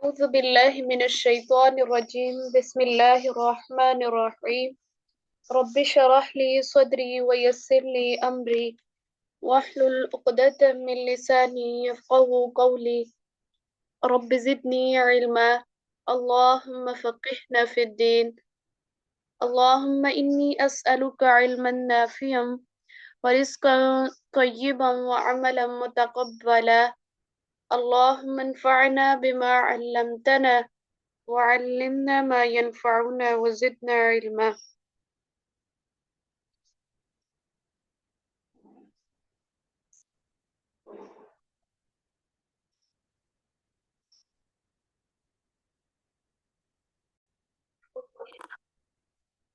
أعوذ بالله من الشيطان الرجيم بسم الله الرحمن الرحيم رب اشرح لي صدري ويسر لي أمري واحلل عقدة من لساني يفقهوا قولي رب زدني علما اللهم فقهنا في الدين اللهم إني أسألك علما نافعا ورزقا طيبا وعملا متقبلا اللهم انفعنا بما علمتنا وعلمنا ما ينفعنا وزدنا علما.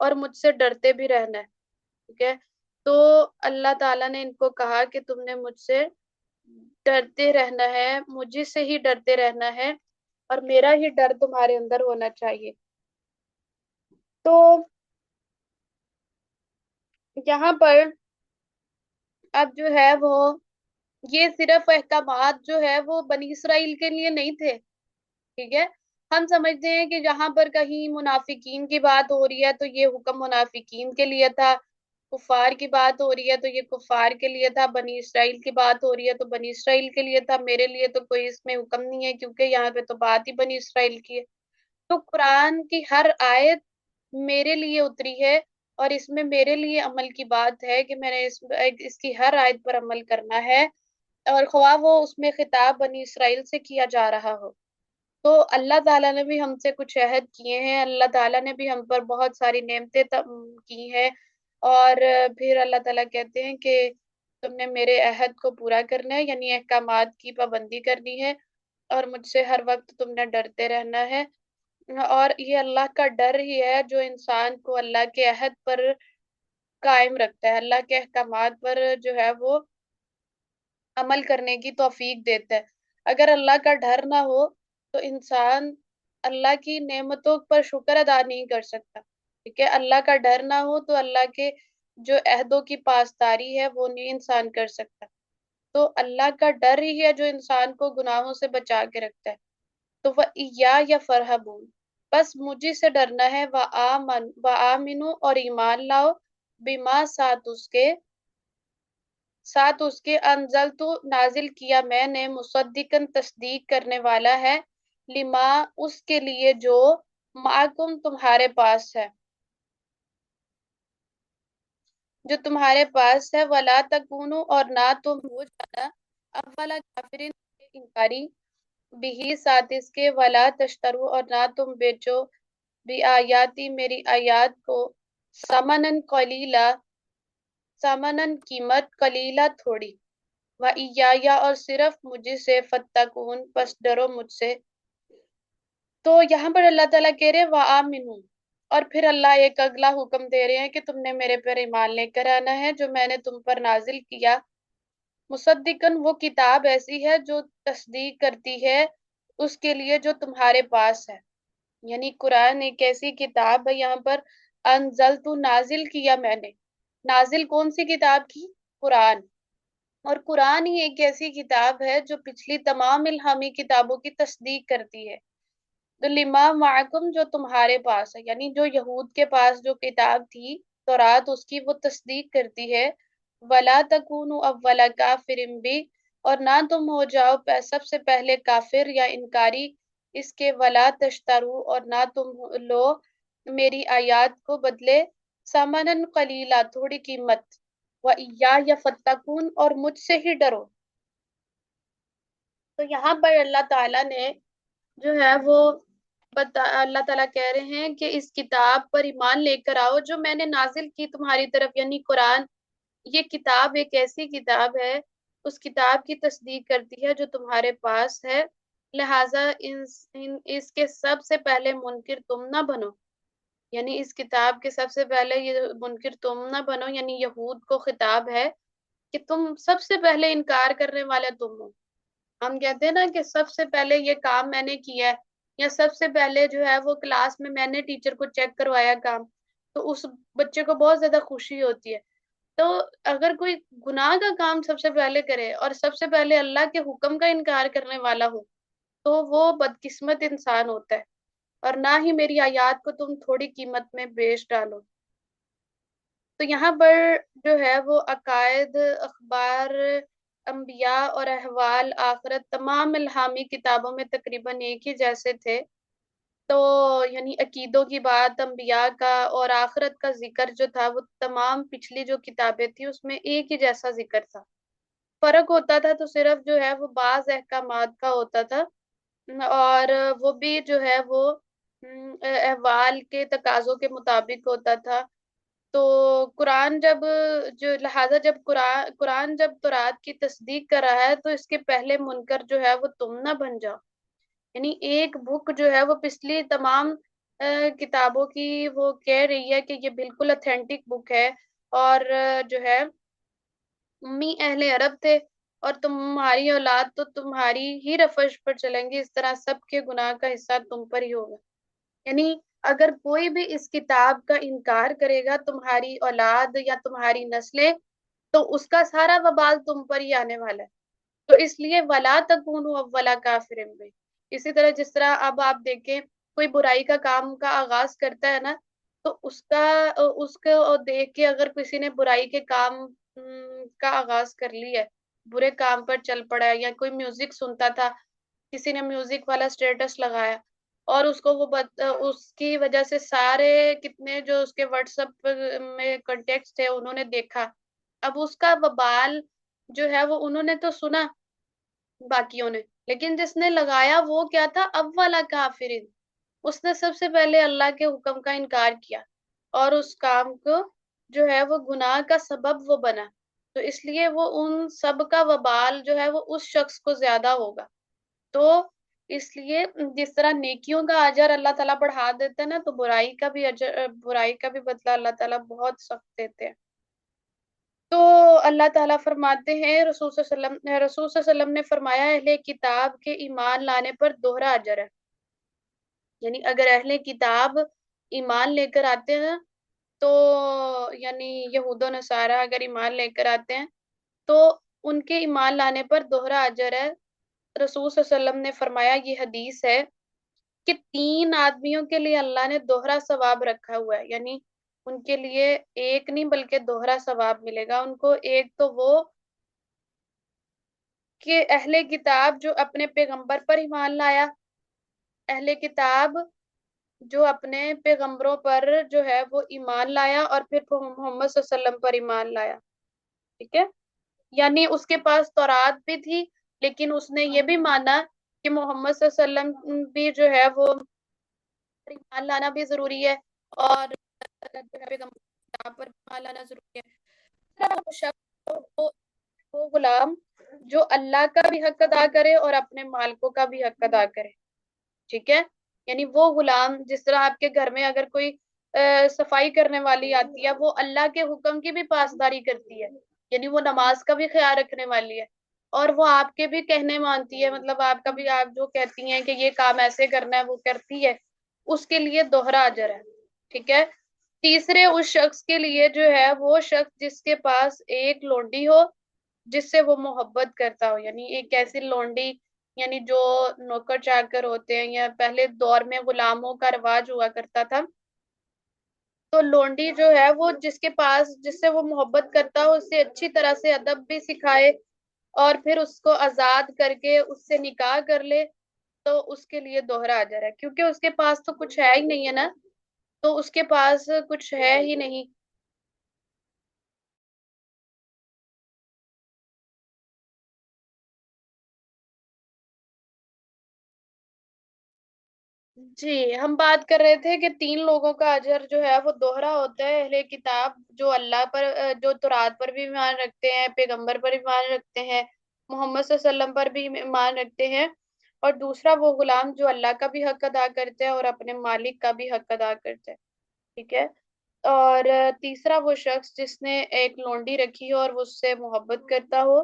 اور مجھ سے ڈرتے بھی رہنا ہے، ٹھیک ہے؟ تو اللہ تعالیٰ نے ان کو کہا کہ تم نے مجھ سے ڈرتے رہنا ہے، مجھے سے ہی ڈرتے رہنا ہے، اور میرا ہی ڈر تمہارے اندر ہونا چاہیے۔ تو یہاں پر اب جو ہے وہ یہ صرف احکامات جو ہے وہ بنی اسرائیل کے لیے نہیں تھے، ٹھیک ہے؟ ہم سمجھتے ہیں کہ جہاں پر کہیں منافقین کی بات ہو رہی ہے تو یہ حکم منافقین کے لیے تھا، کفار کی بات ہو رہی ہے تو یہ کفار کے لیے تھا، بنی اسرائیل کی بات ہو رہی ہے تو بنی اسرائیل کے لیے تھا، میرے لیے تو کوئی اس میں حکم نہیں ہے کیونکہ یہاں پہ تو بات ہی بنی اسرائیل کی ہے۔ تو قرآن کی ہر آیت میرے لیے اتری ہے، اور اس میں میرے لیے عمل کی بات ہے کہ میں نے اس کی ہر آیت پر عمل کرنا ہے، اور خواہ وہ اس میں خطاب بنی اسرائیل سے کیا جا رہا ہو۔ تو اللہ تعالیٰ نے بھی ہم سے کچھ عہد کیے ہیں، اللہ تعالیٰ نے بھی ہم پر بہت ساری نعمتیں کی ہیں، اور پھر اللہ تعالیٰ کہتے ہیں کہ تم نے میرے عہد کو پورا کرنا ہے، یعنی احکامات کی پابندی کرنی ہے، اور مجھ سے ہر وقت تم نے ڈرتے رہنا ہے۔ اور یہ اللہ کا ڈر ہی ہے جو انسان کو اللہ کے عہد پر قائم رکھتا ہے، اللہ کے احکامات پر جو ہے وہ عمل کرنے کی توفیق دیتا ہے۔ اگر اللہ کا ڈر نہ ہو تو انسان اللہ کی نعمتوں پر شکر ادا نہیں کر سکتا، ٹھیک ہے؟ اللہ کا ڈر نہ ہو تو اللہ کے جو عہدوں کی پاسداری ہے وہ نہیں انسان کر سکتا۔ تو اللہ کا ڈر ہی ہے جو انسان کو گناہوں سے بچا کے رکھتا ہے۔ تو یا فرحبون، بس مجھے سے ڈرنا ہے، وآمنو اور ایمان لاؤ، بما ساتھ اس کے انزل تو نازل کیا میں نے، مصدقن تصدیق کرنے والا ہے، لما اس کے لیے جو معکم تمہارے پاس ہے، جو تمہارے پاس ہے، ولا تکونو اور نہ تم ہو جانا، اولا کافرین انکاری، بھی ساتھ اس کے، ولا تشترو اور نہ تم بیچو، بھی آیاتی میری آیات کو، سمنن قلیلا، سمنن قیمت، قلیلا تھوڑی، وَإِيَّایَ اور صرف مجھے سے، فَاتَّقُونْ پس ڈرو مجھ سے۔ تو یہاں پر اللہ تعالیٰ کہہ رہے ہیں وَآمِنُوا، اور پھر اللہ ایک اگلا حکم دے رہے ہیں کہ تم نے میرے پر ایمان لے کر آنا ہے جو میں نے تم پر نازل کیا، مصدقاً وہ کتاب ایسی ہے جو تصدیق کرتی ہے اس کے لیے جو تمہارے پاس ہے، یعنی قرآن ایک ایسی کتاب ہے، یہاں پر انزلت نازل کیا میں نے، نازل کون سی کتاب کی؟ قرآن۔ اور قرآن ہی ایک ایسی کتاب ہے جو پچھلی تمام الہامی کتابوں کی تصدیق کرتی ہے۔ تو لما معکم جو تمہارے پاس ہے، یعنی جو یہود کے پاس جو کتاب تھی تورات، اس کی وہ تصدیق کرتی ہے۔ ولا تکونوا اول کافر بھی، اور نہ تم ہو جاؤ سب سے پہلے کافر یا انکاری اس کے، ولا تشترو اور نہ تم لو میری آیات کو بدلے، سامنن قلیلا تھوڑی قیمت، وَإِيَّایَ فَاتَّقُونْ اور مجھ سے ہی ڈرو۔ تو یہاں پر اللہ تعالیٰ نے جو ہے وہ اللہ تعالیٰ کہہ رہے ہیں کہ اس کتاب پر ایمان لے کر آؤ جو میں نے نازل کی تمہاری طرف، یعنی قرآن۔ یہ کتاب ایک ایسی کتاب ہے، اس کتاب کی تصدیق کرتی ہے جو تمہارے پاس ہے، لہٰذا اس کے سب سے پہلے منکر تم نہ بنو، یعنی اس کتاب کے سب سے پہلے یہ منکر تم نہ بنو، یعنی یہود کو خطاب ہے کہ تم سب سے پہلے انکار کرنے والے تم ہو۔ ہم کہتے ہیں نا کہ سب سے پہلے یہ کام میں نے کیا ہے، یا سب سے پہلے جو ہے وہ کلاس میں نے ٹیچر کو چیک کروایا کام، تو اس بچے کو بہت زیادہ خوشی ہوتی ہے۔ تو اگر کوئی گناہ کا کام سب سے پہلے کرے اور سب سے پہلے اللہ کے حکم کا انکار کرنے والا ہو تو وہ بدقسمت انسان ہوتا ہے، اور نہ ہی میری آیات کو تم تھوڑی قیمت میں بیچ ڈالو۔ تو یہاں پر جو ہے وہ عقائد، اخبار انبیاء اور احوال آخرت تمام الہامی کتابوں میں تقریباً ایک ہی جیسے تھے۔ تو یعنی عقیدوں کی بات انبیاء کا اور آخرت کا ذکر جو تھا وہ تمام پچھلی جو کتابیں تھی اس میں ایک ہی جیسا ذکر تھا۔ فرق ہوتا تھا تو صرف جو ہے وہ بعض احکامات کا ہوتا تھا، اور وہ بھی جو ہے وہ احوال کے تقاضوں کے مطابق ہوتا تھا۔ تو قرآن جب جو لہٰذا جب قرآن جب تورات کی تصدیق کر رہا ہے تو اس کے پہلے منکر جو ہے وہ تم نہ بن جاؤ، یعنی ایک بک جو ہے وہ پچھلی تمام کتابوں کی وہ کہہ رہی ہے کہ یہ بالکل اتھینٹک بک ہے، اور جو ہے امی اہل عرب تھے، اور تمہاری اولاد تو تمہاری ہی روش پر چلیں گی، اس طرح سب کے گناہ کا حصہ تم پر ہی ہوگا۔ یعنی اگر کوئی بھی اس کتاب کا انکار کرے گا، تمہاری اولاد یا تمہاری نسلیں، تو اس کا سارا وبال تم پر ہی آنے والا ہے۔ تو اس لیے ولا تکونوا اولا کافر بہ، اسی طرح جس طرح اب آپ دیکھیں کوئی برائی کا کام کا آغاز کرتا ہے نا، تو اس کو دیکھ کے اگر کسی نے برائی کے کام کا آغاز کر لیا ہے، برے کام پر چل پڑا ہے، یا کوئی میوزک سنتا تھا، کسی نے میوزک والا اسٹیٹس لگایا، اور اس کو اس کی وجہ سے سارے کتنے جو اس کے واٹس ایپ میں کانٹیکٹس تھے انہوں نے دیکھا، اب اس کا وبال جو ہے وہ انہوں نے تو سنا باقیوں نے، لیکن جس نے لگایا وہ کیا تھا، اولا کافرین، اس نے سب سے پہلے اللہ کے حکم کا انکار کیا، اور اس کام کو جو ہے وہ گناہ کا سبب وہ بنا، تو اس لیے وہ ان سب کا وبال جو ہے وہ اس شخص کو زیادہ ہوگا۔ تو اس لیے جس طرح نیکیوں کا اجر اللہ تعالیٰ بڑھا دیتا ہے نا، تو برائی کا بھی اجر، برائی کا بھی بدلہ اللہ تعالیٰ بہت سخت دیتے ہیں۔ تو اللہ تعالیٰ فرماتے ہیں، رسول صلی اللہ علیہ وسلم نے فرمایا اہل کتاب کے ایمان لانے پر دوہرا اجر ہے، یعنی اگر اہل کتاب ایمان لے کر آتے ہیں تو، یعنی یہود و نصارہ اگر ایمان لے کر آتے ہیں تو ان کے ایمان لانے پر دوہرا اجر ہے۔ رسول صلی اللہ علیہ وسلم نے فرمایا، یہ حدیث ہے کہ 3 آدمیوں کے لیے اللہ نے دوہرا ثواب رکھا ہوا ہے، یعنی ان کے لیے ایک نہیں بلکہ دوہرا ثواب ملے گا ان کو۔ ایک تو وہ کہ اہل کتاب جو اپنے پیغمبر پر ایمان لایا، اہل کتاب جو اپنے پیغمبروں پر جو ہے وہ ایمان لایا، اور پھر محمد صلی اللہ علیہ وسلم پر ایمان لایا، ٹھیک ہے، یعنی اس کے پاس تورات بھی تھی، لیکن اس نے یہ بھی مانا کہ محمد صلی اللہ علیہ وسلم بھی جو ہے وہ ایمان لانا بھی ضروری ہے، اور پیغمبر پر ایمان لانا ضروری ہے۔ وہ شخص، وہ غلام جو اللہ کا بھی حق ادا کرے اور اپنے مالکوں کا بھی حق ادا کرے، ٹھیک ہے، یعنی وہ غلام جس طرح آپ کے گھر میں اگر کوئی صفائی کرنے والی آتی ہے، وہ اللہ کے حکم کی بھی پاسداری کرتی ہے، یعنی وہ نماز کا بھی خیال رکھنے والی ہے، اور وہ آپ کے بھی کہنے مانتی ہے، مطلب آپ کا بھی، آپ جو کہتی ہیں کہ یہ کام ایسے کرنا ہے وہ کرتی ہے، اس کے لیے دوہرا اجر ہے، ٹھیک ہے۔ تیسرے اس شخص کے لیے جو ہے وہ شخص جس کے پاس ایک لونڈی ہو جس سے وہ محبت کرتا ہو، یعنی ایک ایسی لونڈی، یعنی جو نوکر چاکر ہوتے ہیں، یا پہلے دور میں غلاموں کا رواج ہوا کرتا تھا، تو لونڈی جو ہے وہ جس کے پاس، جس سے وہ محبت کرتا ہو، اس سے اچھی طرح سے ادب بھی سکھائے، اور پھر اس کو آزاد کر کے اس سے نکاح کر لے، تو اس کے لیے دوہرا اجر ہے، کیونکہ اس کے پاس تو کچھ ہے ہی نہیں ہے نا، تو اس کے پاس کچھ ہے ہی نہیں۔ جی، ہم بات کر رہے تھے کہ 3 لوگوں کا اجر جو ہے وہ دوہرا ہوتا ہے، اہل کتاب جو اللہ پر، جو تورات پر بھی ایمان رکھتے ہیں، پیغمبر پر ایمان رکھتے ہیں، محمد صلی اللہ علیہ وسلم پر بھی ایمان رکھتے ہیں، اور دوسرا وہ غلام جو اللہ کا بھی حق ادا کرتے ہیں اور اپنے مالک کا بھی حق ادا کرتے ہیں، ٹھیک ہے، اور تیسرا وہ شخص جس نے ایک لونڈی رکھی ہو اور وہ اس سے محبت کرتا ہو،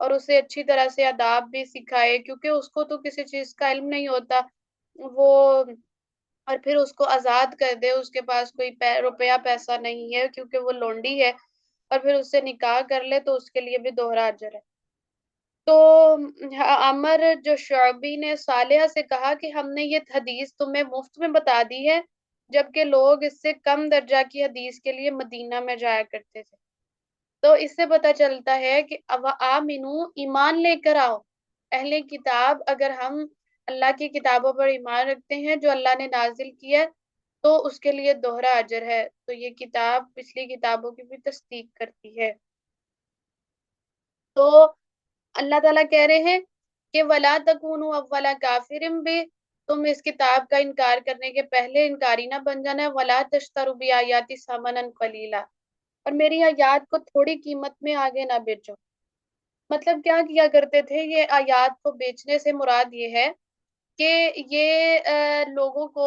اور اسے اچھی طرح سے آداب بھی سکھائے، کیونکہ اس کو تو کسی چیز کا علم نہیں ہوتا، وہ، اور پھر اس کو آزاد کر دے، اس کے پاس کوئی روپیہ پیسہ نہیں ہے کیونکہ وہ لونڈی ہے، اور پھر اس سے نکاح کر لے، تو اس کے لیے بھی دوہرا اجر ہے۔ تو عمر جو شعبی نے صالحہ سے کہا کہ ہم نے یہ حدیث تمہیں مفت میں بتا دی ہے، جبکہ لوگ اس سے کم درجہ کی حدیث کے لیے مدینہ میں جایا کرتے تھے۔ تو اس سے پتہ چلتا ہے کہ آمنو، ایمان لے کر آؤ، اہل کتاب اگر ہم اللہ کی کتابوں پر ایمان رکھتے ہیں جو اللہ نے نازل کیا ہے، تو اس کے لیے دوہرا اجر ہے، تو یہ کتاب پچھلی کتابوں کی بھی تصدیق کرتی ہے۔ تو اللہ تعالیٰ کہہ رہے ہیں کہ وَلَا تَكُونُوا أَوَّلَ كَافِرٍ بِهِ، تم اس کتاب کا انکار کرنے کے پہلے انکاری نہ بن جانا، وَلَا تَشْتَرُوا بِآيَاتِ ثَمَنًا قَلِيلًا، اور میری آیات کو تھوڑی قیمت میں آگے نہ بیچو۔ مطلب کیا کیا کرتے تھے، یہ آیات کو بیچنے سے مراد یہ ہے کہ یہ لوگوں کو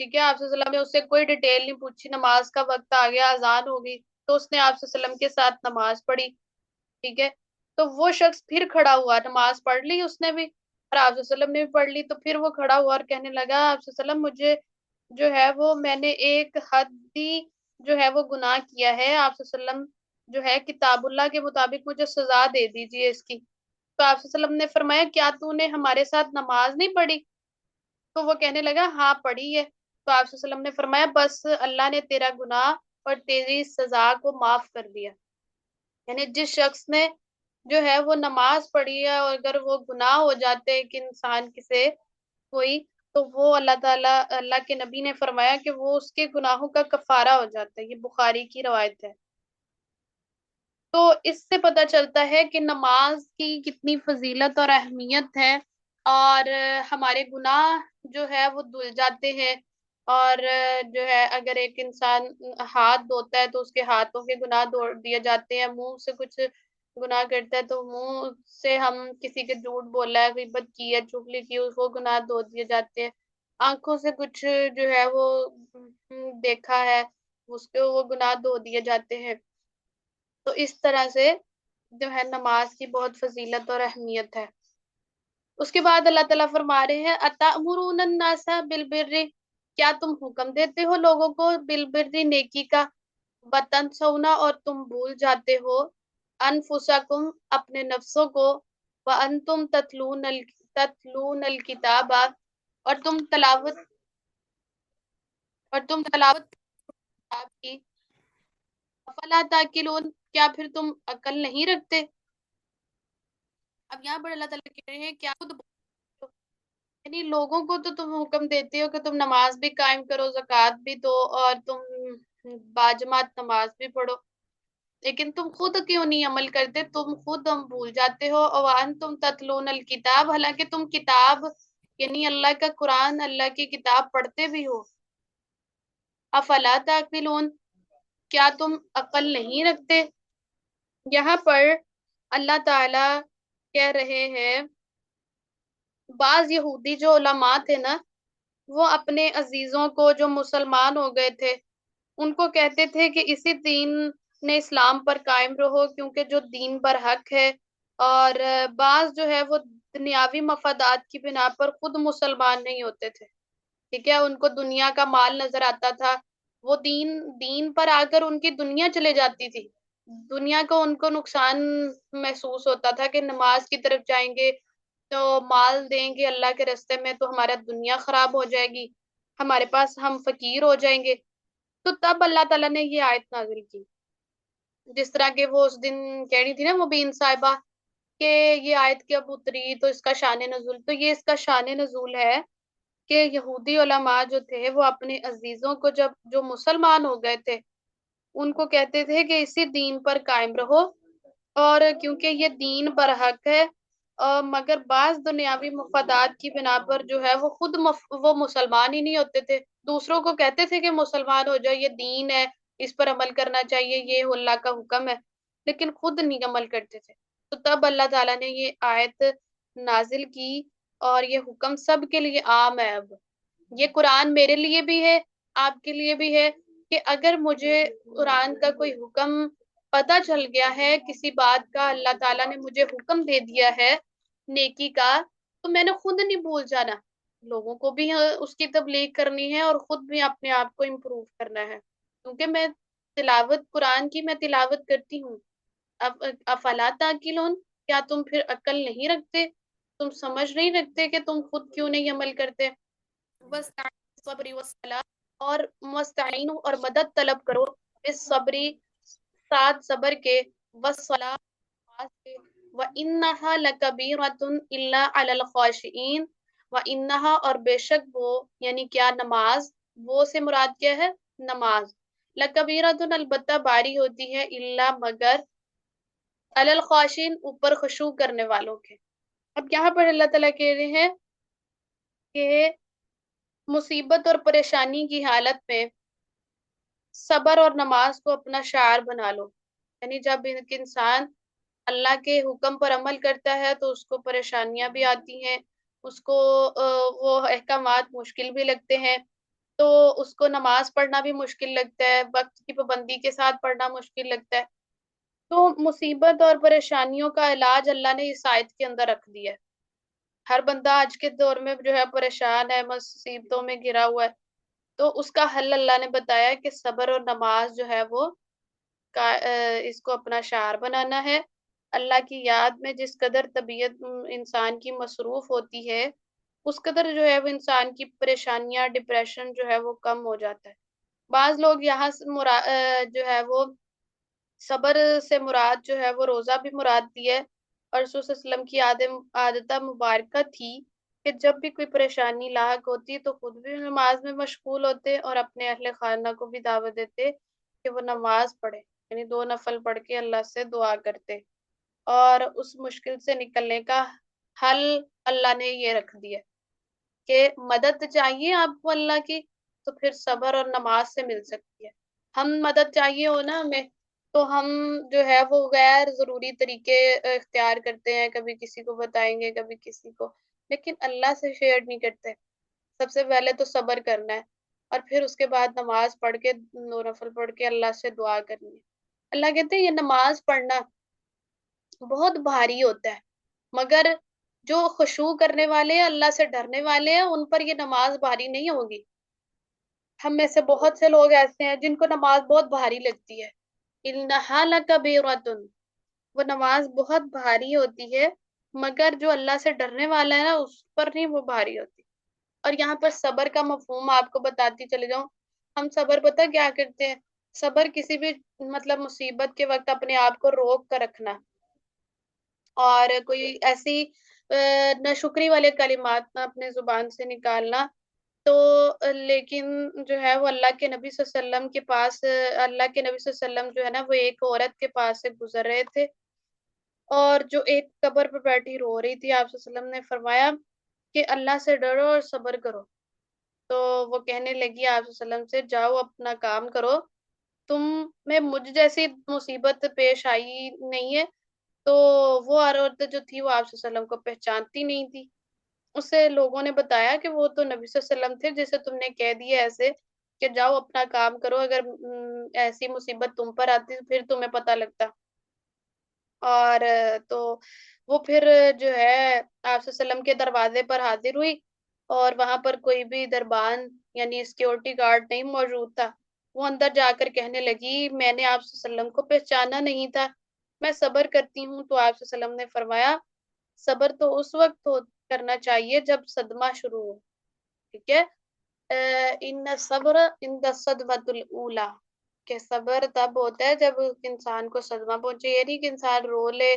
ٹھیک ہے، آپ صلی اللہ علیہ وسلم نے اس سے کوئی ڈیٹیل نہیں پوچھی، نماز کا وقت آ گیا، اذان ہو گئی تو اس نے آپ صلی اللہ علیہ وسلم کے ساتھ نماز پڑھی، ٹھیک ہے، تو وہ شخص پھر کھڑا ہوا، نماز پڑھ لی اس نے بھی اور آپ صلی اللہ علیہ وسلم نے بھی پڑھ لی، تو پھر وہ کھڑا ہوا اور کہنے لگا آپ صلی اللہ علیہ وسلم مجھے جو ہے وہ میں نے ایک حدی جو ہے وہ گناہ کیا ہے، آپ صلی اللہ علیہ وسلم جو ہے کتاب اللہ کے مطابق مجھے سزا دے دیجیے اس کی۔ تو آپ صلی اللہ علیہ وسلم نے فرمایا کیا تو نے ہمارے ساتھ نماز نہیں پڑھی؟ تو وہ کہنے لگا ہاں پڑھی ہے۔ تو آپ صلی اللہ علیہ وسلم نے فرمایا بس اللہ نے تیرا گناہ اور تیری سزا کو معاف کر دیا، یعنی جس شخص نے جو ہے وہ نماز پڑھی ہے اور اگر وہ گناہ ہو جاتے کہ انسان سے کوئی، تو وہ اللہ تعالیٰ اللہ کے نبی نے فرمایا کہ وہ اس کے گناہوں کا کفارہ ہو جاتا ہے، یہ بخاری کی روایت ہے۔ تو اس سے پتہ چلتا ہے کہ نماز کی کتنی فضیلت اور اہمیت ہے، اور ہمارے گناہ جو ہے وہ دھل جاتے ہیں، اور جو ہے اگر ایک انسان ہاتھ دھوتا ہے تو اس کے ہاتھوں کے گناہ دھو دیے جاتے ہیں، منہ سے کچھ گناہ کرتا ہے تو منہ سے ہم کسی کے جھوٹ بولا ہے، غیبت کی ہے، چغلی کی، وہ گناہ دھو دیے جاتے ہیں، آنکھوں سے کچھ جو ہے وہ دیکھا ہے اس کے وہ گناہ دھو دیے جاتے ہیں۔ تو اس طرح سے جو ہے نماز کی بہت فضیلت اور اہمیت ہے۔ اس کے بعد اللہ تعالیٰ فرما رہے ہیں اتأمرون الناس بالبر، کیا تم حکم دیتے ہو لوگوں کو بالبر نیکی کا، وتنسونا اور تم بھول جاتے ہو انفسکم اپنے نفسوں کو، وانتم تتلون الکتاب اور تم تلاوت کتاب کی، افلا تاکلون کیا پھر تم عقل نہیں رکھتے؟ اب یہاں پر اللہ تعالیٰ کہہ رہے ہیں کیا خود یعنی لوگوں کو تو تم حکم دیتے ہو کہ تم نماز بھی قائم کرو، زکوٰۃ بھی دو اور تم باجماعت نماز بھی پڑھو، لیکن تم خود کیوں نہیں عمل کرتے؟ تم خود ہم بھول جاتے ہو، اوان تم تتلون الکتاب، حالانکہ تم کتاب یعنی اللہ کا قرآن، اللہ کی کتاب پڑھتے بھی ہو، افلا تعقلون کیا تم عقل نہیں رکھتے؟ یہاں پر اللہ تعالی کہہ رہے ہیں بعض یہودی جو علماء تھے نا، وہ اپنے عزیزوں کو جو مسلمان ہو گئے تھے ان کو کہتے تھے کہ اسی دین نے اسلام پر قائم رہو کیونکہ جو دین پر حق ہے، اور بعض جو ہے وہ دنیاوی مفادات کی بنا پر خود مسلمان نہیں ہوتے تھے، ٹھیک ہے، ان کو دنیا کا مال نظر آتا تھا، وہ دین پر آ کر ان کی دنیا چلے جاتی تھی، دنیا کو ان کو نقصان محسوس ہوتا تھا کہ نماز کی طرف جائیں گے تو مال دیں گے اللہ کے راستے میں تو ہمارا دنیا خراب ہو جائے گی، ہمارے پاس ہم فقیر ہو جائیں گے، تو تب اللہ تعالیٰ نے یہ آیت نازل کی، جس طرح کہ وہ اس دن کہہ رہی تھی نا مبین صاحبہ کہ یہ آیت کب اتری تو اس کا شان نزول، تو یہ اس کا شان نزول ہے کہ یہودی علماء جو تھے وہ اپنے عزیزوں کو جب جو مسلمان ہو گئے تھے ان کو کہتے تھے کہ اسی دین پر قائم رہو، اور کیونکہ یہ دین برحق ہے، مگر بعض دنیاوی مفادات کی بنا پر جو ہے وہ خود وہ مسلمان ہی نہیں ہوتے تھے، دوسروں کو کہتے تھے کہ مسلمان ہو جاؤ، یہ دین ہے اس پر عمل کرنا چاہیے، یہ اللہ کا حکم ہے، لیکن خود نہیں عمل کرتے تھے، تو تب اللہ تعالیٰ نے یہ آیت نازل کی، اور یہ حکم سب کے لیے عام ہے، اب یہ قرآن میرے لیے بھی ہے آپ کے لیے بھی ہے کہ اگر مجھے قرآن کا کوئی حکم پتہ چل گیا ہے، کسی بات کا اللہ تعالیٰ نے مجھے حکم دے دیا ہے نیکی کا، تو میں نے خود نہیں بھول جانا، لوگوں کو بھی اس کی تبلیغ کرنی ہے اور خود بھی اپنے آپ کو امپروو کرنا ہے، کیونکہ میں تلاوت قرآن کی میں تلاوت کرتی ہوں، اب افلا تعقلون کیا تم پھر عقل نہیں رکھتے؟ تم سمجھ نہیں رکھتے کہ تم خود کیوں نہیں عمل کرتے؟ صبری والصلاۃ اور مستعین اور مدد طلب کرو اس صبری ساتھ صبر کے، والصلاۃ کے، وَإِنَّهَا لَكَبِيرَةٌ إِلَّا عَلَى الْخَاشِعِينَ وَإِنَّهَا اور بے شک وہ یعنی کیا نماز، وہ سے مراد کیا ہے نماز، لَكَبِيرَةٌ البتہ باری ہوتی ہے، إِلَّا مگر عَلَى الْخَاشِعِينَ اوپر خشوع کرنے والوں کے۔ اب یہاں پر اللہ تعالیٰ کہہ رہے ہیں کہ مصیبت اور پریشانی کی حالت میں صبر اور نماز کو اپنا شعار بنا لو، یعنی جب ایک انسان اللہ کے حکم پر عمل کرتا ہے تو اس کو پریشانیاں بھی آتی ہیں، اس کو وہ احکامات مشکل بھی لگتے ہیں، تو اس کو نماز پڑھنا بھی مشکل لگتا ہے، وقت کی پابندی کے ساتھ پڑھنا مشکل لگتا ہے۔ تو مصیبت اور پریشانیوں کا علاج اللہ نے اس آیت کے اندر رکھ دیا ہے۔ ہر بندہ آج کے دور میں جو ہے پریشان ہے، مصیبتوں میں گھرا ہوا ہے، تو اس کا حل اللہ نے بتایا کہ صبر اور نماز جو ہے وہ اس کو اپنا شعار بنانا ہے۔ اللہ کی یاد میں جس قدر طبیعت انسان کی مصروف ہوتی ہے، اس قدر جو ہے وہ انسان کی پریشانیاں، ڈپریشن جو ہے وہ کم ہو جاتا ہے۔ بعض لوگ یہاں سے جو ہے وہ صبر سے مراد جو ہے وہ روزہ بھی مراد دی ہے، اور رسول صلی اللہ علیہ وسلم کی عادت مبارکہ تھی کہ جب بھی کوئی پریشانی لاحق ہوتی تو خود بھی نماز میں مشغول ہوتے اور اپنے اہل خانہ کو بھی دعوت دیتے کہ وہ نماز پڑھے، یعنی 2 نفل پڑھ کے اللہ سے دعا کرتے، اور اس مشکل سے نکلنے کا حل اللہ نے یہ رکھ دیا کہ مدد چاہیے آپ کو اللہ کی تو پھر صبر اور نماز سے مل سکتی ہے۔ ہم مدد چاہیے ہو نا ہمیں، تو ہم جو ہے وہ غیر ضروری طریقے اختیار کرتے ہیں، کبھی کسی کو بتائیں گے، کبھی کسی کو، لیکن اللہ سے شیئر نہیں کرتے۔ سب سے پہلے تو صبر کرنا ہے، اور پھر اس کے بعد نماز پڑھ کے 2 نفل پڑھ کے اللہ سے دعا کرنی ہے۔ اللہ کہتے ہیں یہ نماز پڑھنا بہت بھاری ہوتا ہے، مگر جو خشوع کرنے والے ہیں، اللہ سے ڈرنے والے ہیں، ان پر یہ نماز بھاری نہیں ہوگی۔ ہم میں سے بہت سے لوگ ایسے ہیں جن کو نماز بہت بھاری لگتی ہے۔ انہا لکبیرۃ، وہ نماز بہت بھاری ہوتی ہے، مگر جو اللہ سے ڈرنے والا ہے نا اس پر نہیں وہ بھاری ہوتی۔ اور یہاں پر صبر کا مفہوم آپ کو بتاتی چلے جاؤں۔ ہم صبر پتہ کیا کرتے ہیں؟ صبر کسی بھی مطلب مصیبت کے وقت اپنے آپ کو روک کر رکھنا، اور کوئی ایسی ناشکری والے کلمات نہ اپنے زبان سے نکالنا۔ تو لیکن جو ہے وہ اللہ کے نبی صلی اللہ علیہ وسلم کے پاس، اللہ کے نبی صلی اللہ علیہ وسلم جو ہے نا وہ ایک عورت کے پاس سے گزر رہے تھے، اور جو ایک قبر پر بیٹھی رو رہی تھی۔ آپ صلی اللہ علیہ وسلم نے فرمایا کہ اللہ سے ڈرو اور صبر کرو۔ تو وہ کہنے لگی آپ صلی اللہ علیہ وسلم سے، جاؤ اپنا کام کرو، تم میں مجھ جیسی مصیبت پیش آئی نہیں ہے۔ تو وہ عورت جو تھی وہ آپ صلی اللہ علیہ وسلم کو پہچانتی نہیں تھی۔ اسے لوگوں نے بتایا کہ وہ تو نبی صلی اللہ علیہ وسلم تھے جسے تم نے کہہ دیا ایسے کہ جاؤ اپنا کام کرو، اگر ایسی مصیبت تم پر آتی تو پھر تمہیں پتہ لگتا۔ اور تو وہ پھر جو ہے آپ صلی اللہ علیہ وسلم کے دروازے پر حاضر ہوئی، اور وہاں پر کوئی بھی دربان یعنی سیکیورٹی گارڈ نہیں موجود تھا۔ وہ اندر جا کر کہنے لگی میں نے آپ صلی اللہ علیہ وسلم کو پہچانا نہیں تھا، میں صبر کرتی ہوں۔ تو آپ صلی اللہ علیہ وسلم نے فرمایا صبر تو اس وقت کرنا چاہیے جب صدمہ شروع ہو، ٹھیک ہے؟ ان صبر ان الصدمۃ الاولی، کہ صبر تب ہوتا ہے جب انسان کو صدمہ پہنچے، یہ نہیں کہ انسان رو لے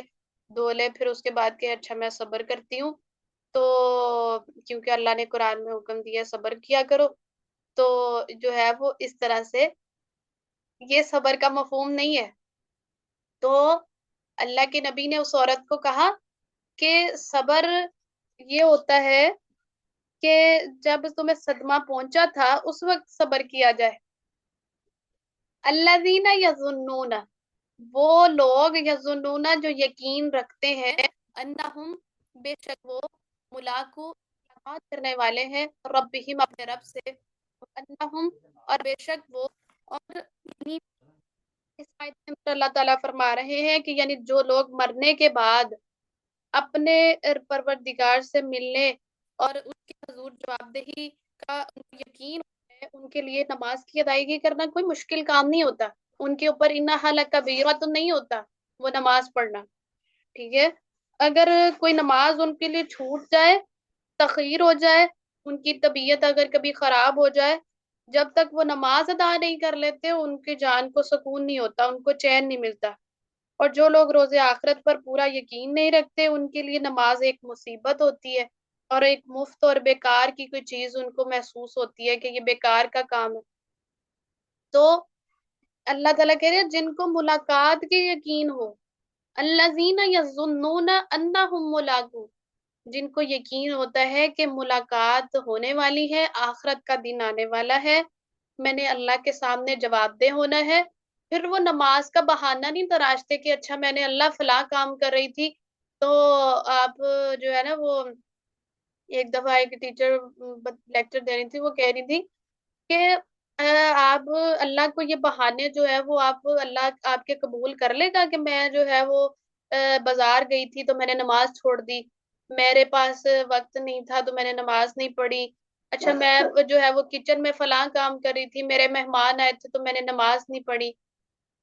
دو لے پھر اس کے بعد کہ اچھا میں صبر کرتی ہوں، تو کیونکہ اللہ نے قرآن میں حکم دیا صبر کیا کرو، تو جو ہے وہ اس طرح سے یہ صبر کا مفہوم نہیں ہے۔ تو اللہ کے نبی نے اس عورت کو کہا کہ صبر یہ ہوتا ہے کہ جب تمہیں صدمہ پہنچا تھا اس وقت صبر کیا جائے۔ الذین یظنون، وہ لوگ یظنون جو یقین رکھتے ہیں، انہم بے شک وہ ملاقو ملاقات کرنے والے ہیں، ربہم اپنے رب سے، انہم اور بے شک وہ، اور یعنی اس آیت میں اللہ تعالیٰ فرما رہے ہیں کہ یعنی جو لوگ مرنے کے بعد اپنے پروردگار سے ملنے اور اس کے حضور جواب دہی کا ان کو یقین ہے، ان کے لیے نماز کی ادائیگی کرنا کوئی مشکل کام نہیں ہوتا، ان کے اوپر انہا لکبیرہ تو نہیں ہوتا وہ نماز پڑھنا، ٹھیک ہے؟ اگر کوئی نماز ان کے لیے چھوٹ جائے، تخیر ہو جائے، ان کی طبیعت اگر کبھی خراب ہو جائے، جب تک وہ نماز ادا نہیں کر لیتے ان کی جان کو سکون نہیں ہوتا، ان کو چین نہیں ملتا۔ اور جو لوگ روز آخرت پر پورا یقین نہیں رکھتے ان کے لیے نماز ایک مصیبت ہوتی ہے، اور ایک مفت اور بیکار کی کوئی چیز ان کو محسوس ہوتی ہے کہ یہ بیکار کا کام ہے۔ تو اللہ تعالیٰ کہہ رہے ہیں جن کو ملاقات کے یقین ہو، الذین یظنون انہم ملاقو، جن کو یقین ہوتا ہے کہ ملاقات ہونے والی ہے، آخرت کا دن آنے والا ہے، میں نے اللہ کے سامنے جواب دہ ہونا ہے، پھر وہ نماز کا بہانہ نہیں تراشتے کہ اچھا میں نے اللہ فلاں کام کر رہی تھی۔ تو آپ جو ہے نا وہ ایک دفعہ ایک ٹیچر لیکچر دے رہی تھی، وہ کہہ رہی تھی کہ آپ اللہ کو یہ بہانے جو ہے وہ اللہ آپ کے قبول کر لے گا کہ میں جو ہے وہ بازار گئی تھی تو میں نے نماز چھوڑ دی، میرے پاس وقت نہیں تھا تو میں نے نماز نہیں پڑھی، اچھا میں جو ہے وہ کچن میں فلاں کام کر رہی تھی، میرے مہمان آئے تھے تو میں نے نماز نہیں پڑھی،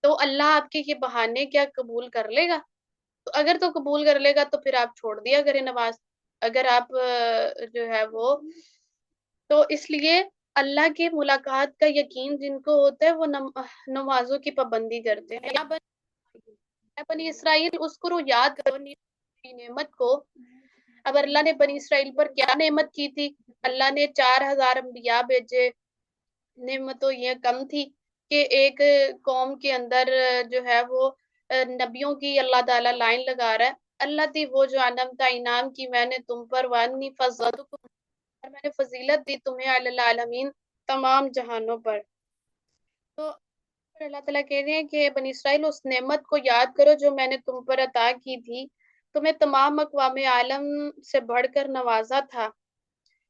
تو اللہ آپ کے یہ بہانے کیا قبول کر لے گا؟ تو اگر تو قبول کر لے گا تو پھر آپ چھوڑ دیا کریں نماز، اگر آپ جو ہے وہ، تو اس لیے اللہ کی ملاقات کا یقین جن کو ہوتا ہے وہ نمازوں کی پابندی کرتے ہیں۔ اے بنی اسرائیل اذکروا یاد کرو اپنی نعمت کو۔ اب اللہ نے بنی اسرائیل پر کیا نعمت کی تھی؟ اللہ نے 4000 انبیاء بھیجے، نعمت تو یہ کم تھی کہ ایک قوم کے اندر جو ہے وہ نبیوں کی اللہ تعالیٰ لائن لگا رہا ہے، اللہ تھی وہ جو انعمت انعام کی میں نے تم پر، وانی فضلتکم، اور میں نے فضیلت دی تمہیں علی العالمین، تمام جہانوں پر۔ تو اللہ تعالیٰ کہہ رہے ہیں کہ بنی اسرائیل اس نعمت کو یاد کرو جو میں نے تم پر عطا کی تھی، تمہیں تمام اقوام عالم سے بڑھ کر نوازا تھا،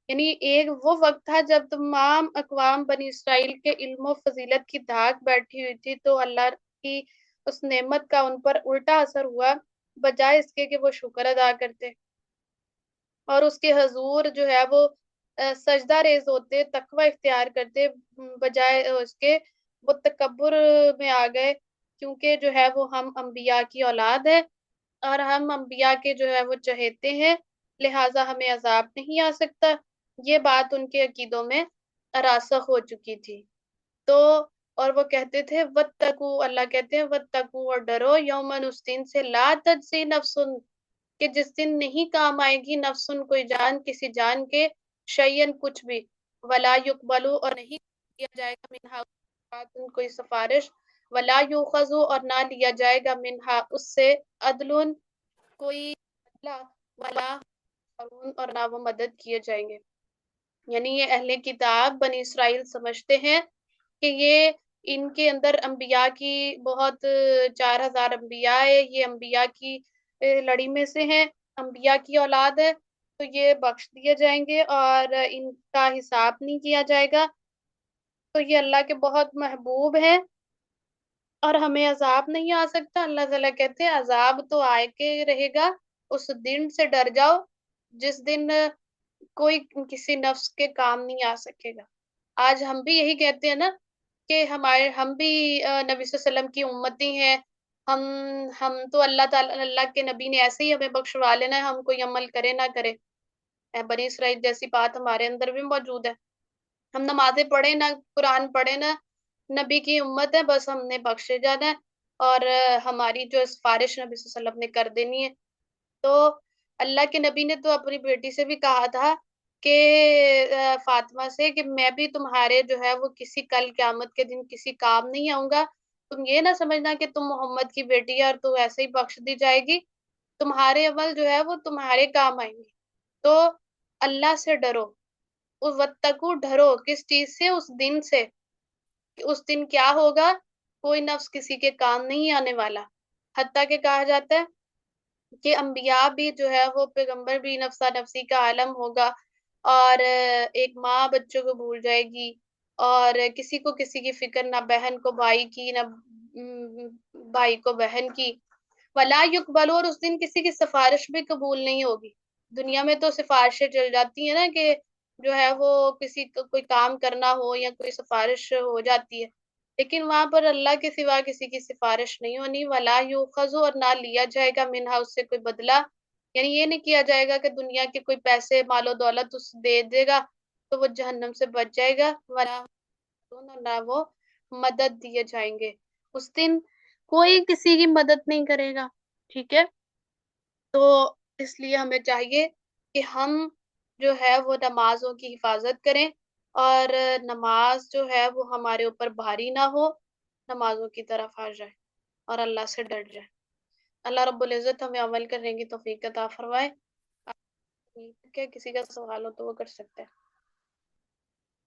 یعنی ایک وہ وقت تھا جب تمام اقوام بنی اسرائیل کے علم و فضیلت کی دھاک بیٹھی ہوئی تھی، تو اللہ کی اس نعمت کا ان پر الٹا اثر ہوا، بجائے اس کے کہ وہ شکر ادا کرتے اور اس کے حضور جو ہے وہ سجدہ ریز ہوتے، تقوی اختیار کرتے، بجائے اس کے وہ تکبر میں آ گئے، کیونکہ جو ہے وہ ہم انبیاء کی اولاد ہے اور ہم انبیاء کے جو ہے وہ چہیتے ہیں، لہٰذا ہمیں عذاب نہیں آ سکتا، یہ بات ان کے عقیدوں میں راسخ ہو چکی تھی۔ تو اور وہ کہتے تھے وَاتَّقُوا، اللہ کہتے ہیں وَاتَّقُوا، اور ڈرو، یومن، اس دن سے، لا تجزی نفسن، کہ جس دن نہیں کام آئے گی، نفسن، کوئی جان، کسی جان کے، شیئن، کچھ بھی، ولا یقبلو، اور نہیں کیا جائے گا، منہا، کوئی سفارش، ولا یوخذو، اور نہ لیا جائے گا، منہا، اس سے، عدلن، کوئی بدلہ، ولا اور نہ وہ مدد کیے جائیں گے۔ یعنی یہ اہل کتاب بنی اسرائیل سمجھتے ہیں کہ یہ ان کے اندر انبیاء کی بہت 4000 انبیاء ہے، یہ انبیاء کی لڑی میں سے ہیں، انبیاء کی اولاد ہے، تو یہ بخش دیے جائیں گے اور ان کا حساب نہیں کیا جائے گا، تو یہ اللہ کے بہت محبوب ہیں اور ہمیں عذاب نہیں آ سکتا۔ اللہ تعالیٰ کہتے ہیں عذاب تو آئے کے رہے گا، اس دن سے ڈر جاؤ جس دن کوئی کسی نفس کے کام نہیں آ سکے گا۔ آج ہم بھی یہی کہتے ہیں نا کہ ہم بھی نبی صلی اللہ علیہ وسلم کی امتی ہیں، ہم ہم تو اللہ کے نبی نے ایسے ہی ہمیں بخشوا لینا ہے، ہم کوئی عمل کرے نہ کرے، بنی اسرائیل جیسی بات ہمارے اندر بھی موجود ہے، ہم نمازیں پڑھیں نہ، قرآن پڑھیں نہ، نبی کی امت ہے، بس ہم نے بخشے جانا ہے اور ہماری جو سفارش نبی صلی اللہ علیہ وسلم نے کر دینی ہے۔ تو اللہ کے نبی نے تو اپنی بیٹی سے بھی کہا تھا کہ فاطمہ سے کہ میں بھی تمہارے جو ہے وہ کسی کل قیامت کے دن کسی کام نہیں آؤں گا، تم یہ نہ سمجھنا کہ تم محمد کی بیٹی ہے اور تو ایسے ہی بخش دی جائے گی، تمہارے عمل جو ہے وہ تمہارے کام آئیں گے۔ تو اللہ سے ڈرو، وَاتَّقُوا، ڈرو کس چیز سے؟ اس دن سے، کہ اس دن کیا ہوگا، کوئی نفس کسی کے کام نہیں آنے والا، حتیٰ کہ کہا جاتا ہے کہ انبیاء بھی جو ہے وہ پیغمبر بھی نفسا نفسی کا عالم ہوگا، اور ایک ماں بچوں کو بھول جائے گی اور کسی کو کسی کی فکر، نہ بہن کو بھائی کی، نہ بھائی کو بہن کی، ولا یقبلوا، اور اس دن کسی کی سفارش بھی قبول نہیں ہوگی۔ دنیا میں تو سفارشیں چل جاتی ہیں نا کہ جو ہے وہ کسی کو کوئی کام کرنا ہو یا کوئی سفارش ہو جاتی ہے، لیکن وہاں پر اللہ کے سوا کسی کی سفارش نہیں ہونی، ولا یؤخذ، اور نہ لیا جائے گا، منہا، اس سے کوئی بدلہ، یعنی یہ نہیں کیا جائے گا کہ دنیا کے کوئی پیسے مال و دولت اس دے دے گا تو وہ جہنم سے بچ جائے گا، ولا نہ وہ مدد دیے جائیں گے، اس دن کوئی کسی کی مدد نہیں کرے گا، ٹھیک ہے؟ تو اس لیے ہمیں چاہیے کہ ہم جو ہے وہ نمازوں کی حفاظت کریں اور نماز جو ہے وہ ہمارے اوپر بھاری نہ ہو، نمازوں کی طرف آ جائے اور اللہ سے ڈر جائے۔ اللہ رب العزت ہمیں عمل کرنے کی توفیق عطا فرمائے۔ ٹھیک ہے، کسی کا سوال ہو تو وہ کر سکتے ہیں۔